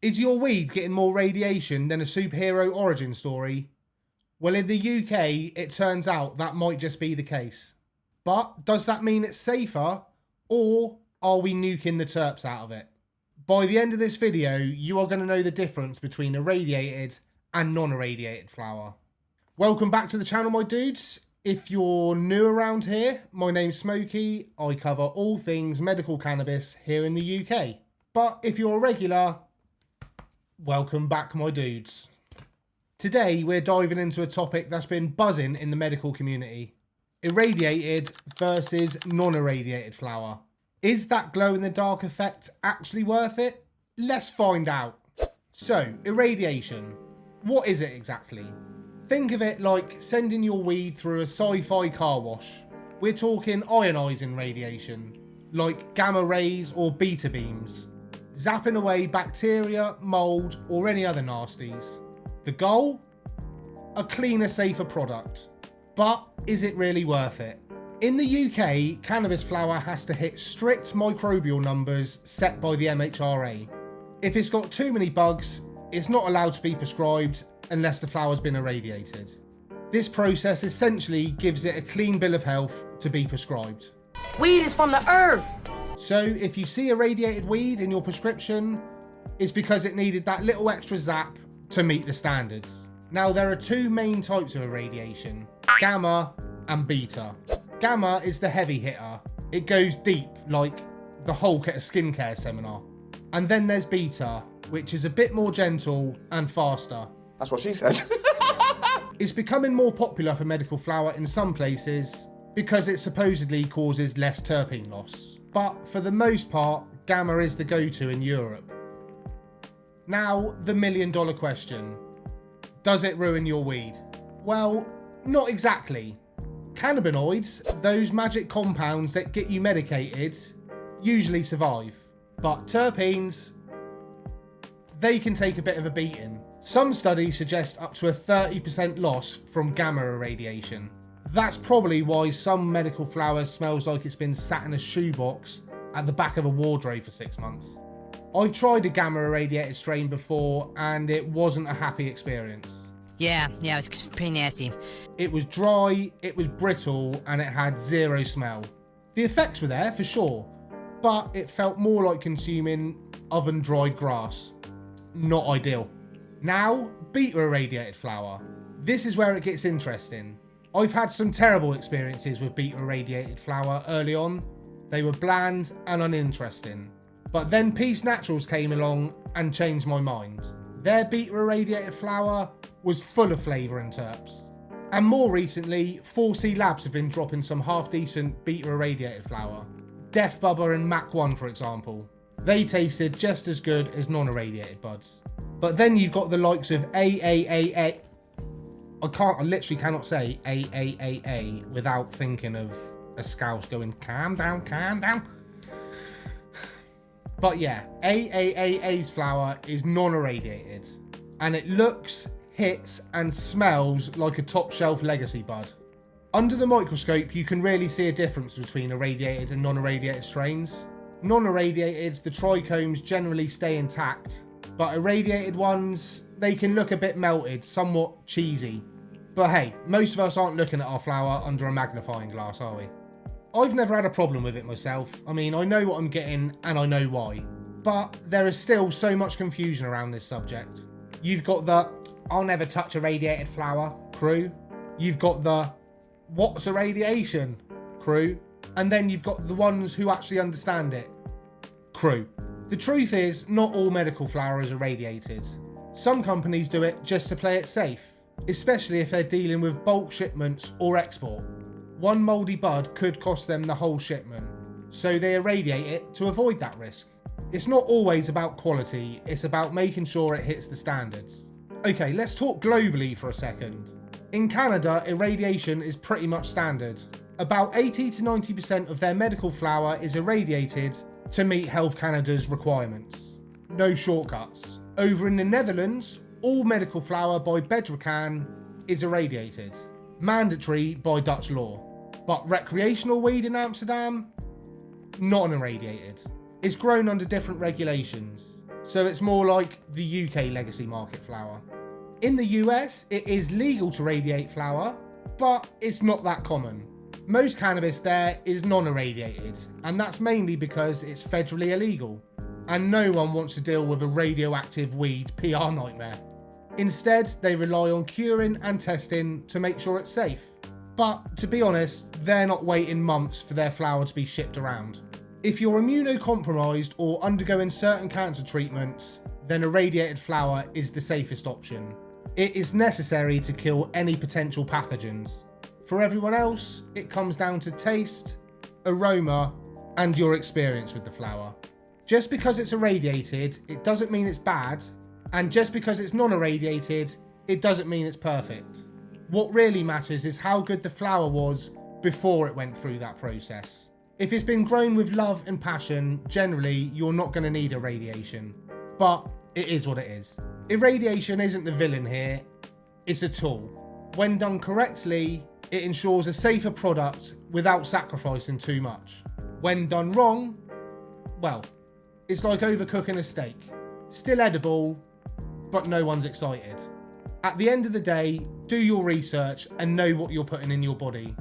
Is your weed getting more radiation than a superhero origin story? Well, in the UK, it turns out that might just be the case. But does that mean it's safer, or are we nuking the terps out of it? By the end of this video, you are going to know the difference between irradiated and non-irradiated flower. Welcome back to the channel, my dudes. If you're new around here, my name's Smokey. I cover all things medical cannabis here in the UK. But if you're a regular, welcome back, my dudes. Today, we're diving into a topic that's been buzzing in the medical community. Irradiated versus non-irradiated flower. Is that glow-in-the-dark effect actually worth it? Let's find out. So, irradiation. What is it exactly? Think of it like sending your weed through a sci-fi car wash. We're talking ionizing radiation, like gamma rays or beta beams, zapping away bacteria, mold, or any other nasties. The goal? A cleaner, safer product. But is it really worth it? In the UK, cannabis flower has to hit strict microbial numbers set by the MHRA. If it's got too many bugs, it's not allowed to be prescribed unless the flower's been irradiated. This process essentially gives it a clean bill of health to be prescribed. Weed is from the earth! So if you see irradiated weed in your prescription, it's because it needed that little extra zap to meet the standards. Now, there are two main types of irradiation, gamma and beta. Gamma is the heavy hitter. It goes deep, like the Hulk at a skincare seminar. And then there's beta, which is a bit more gentle and faster. That's what she said. It's becoming more popular for medical flower in some places because it supposedly causes less terpene loss. But for the most part, gamma is the go-to in Europe. Now, the million-dollar question. Does it ruin your weed? Well, not exactly. Cannabinoids, those magic compounds that get you medicated, usually survive. But terpenes, they can take a bit of a beating. Some studies suggest up to a 30% loss from gamma irradiation. That's probably why some medical flower smells like it's been sat in a shoebox at the back of a wardrobe for 6 months. I've tried a gamma irradiated strain before and it wasn't a happy experience. Yeah, it was pretty nasty. It was dry, it was brittle, and it had zero smell. The effects were there for sure, but it felt more like consuming oven-dried grass. Not ideal. Now, beta irradiated flower. This is where it gets interesting. I've had some terrible experiences with beta irradiated flower early on. They were bland and uninteresting. But then Peace Naturals came along and changed my mind. Their beta irradiated flower was full of flavour and terps. And more recently, 4C Labs have been dropping some half-decent beta irradiated flower. Def Bubba and Mac 1, for example. They tasted just as good as non-irradiated buds. But then you've got the likes of AAAA. I literally cannot say AAAA without thinking of a scouse going, calm down, calm down. But yeah, AAAA's flower is non-irradiated. And it looks, hits and smells like a top shelf legacy bud. Under the microscope, you can really see a difference between irradiated and non-irradiated strains. Non-irradiated, the trichomes generally stay intact, but irradiated ones, they can look a bit melted, somewhat cheesy. But hey, most of us aren't looking at our flower under a magnifying glass, are we? I've never had a problem with it myself. I mean, I know what I'm getting and I know why. But there is still so much confusion around this subject. You've got the, I'll never touch irradiated flower crew. You've got the, what's irradiation crew. And then you've got the ones who actually understand it crew. The truth is, not all medical flower is irradiated. Some companies do it just to play it safe, especially if they're dealing with bulk shipments or export. One mouldy bud could cost them the whole shipment, so they irradiate it to avoid that risk. It's not always about quality, it's about making sure it hits the standards. Okay, let's talk globally for a second. In Canada, irradiation is pretty much standard. About 80 to 90% of their medical flower is irradiated to meet Health Canada's requirements. No shortcuts. Over in the Netherlands, all medical flower by Bedrocan is irradiated. Mandatory by Dutch law. But recreational weed in Amsterdam, non-irradiated. It's grown under different regulations. So it's more like the UK legacy market flower. In the US, it is legal to radiate flower, but it's not that common. Most cannabis there is non-irradiated, and that's mainly because it's federally illegal, and no one wants to deal with a radioactive weed PR nightmare. Instead, they rely on curing and testing to make sure it's safe. But to be honest, they're not waiting months for their flower to be shipped around. If you're immunocompromised or undergoing certain cancer treatments, then irradiated flower is the safest option. It is necessary to kill any potential pathogens. For everyone else, it comes down to taste, aroma, and your experience with the flower. Just because it's irradiated, it doesn't mean it's bad, and just because it's non-irradiated, it doesn't mean it's perfect. What really matters is how good the flower was before it went through that process. If it's been grown with love and passion, generally you're not going to need irradiation, but it is what it is. Irradiation isn't the villain here, it's a tool. When done correctly, it ensures a safer product without sacrificing too much. When done wrong, well, it's like overcooking a steak. Still edible, but no one's excited. At the end of the day, do your research and know what you're putting in your body.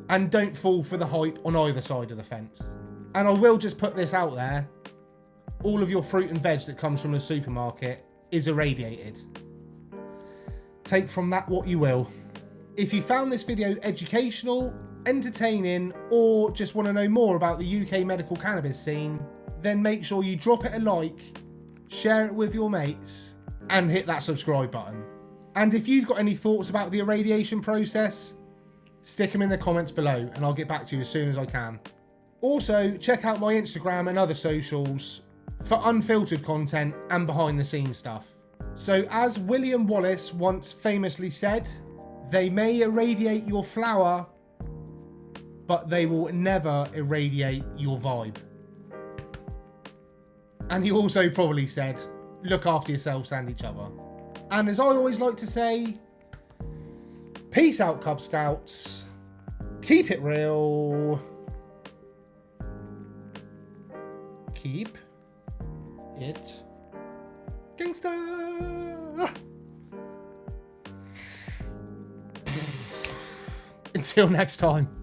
And don't fall for the hype on either side of the fence. And I will just put this out there. All of your fruit and veg that comes from the supermarket is irradiated. Take from that what you will. If you found this video educational, entertaining, or just want to know more about the UK medical cannabis scene, then make sure you drop it a like, share it with your mates, and hit that subscribe button. And if you've got any thoughts about the irradiation process, stick them in the comments below and I'll get back to you as soon as I can. Also, check out my Instagram and other socials for unfiltered content and behind the scenes stuff. So as William Wallace once famously said, they may irradiate your flower, but they will never irradiate your vibe. And he also probably said, look after yourselves and each other. And as I always like to say, peace out, Cub Scouts. Keep it real. Keep it gangsta. Until next time.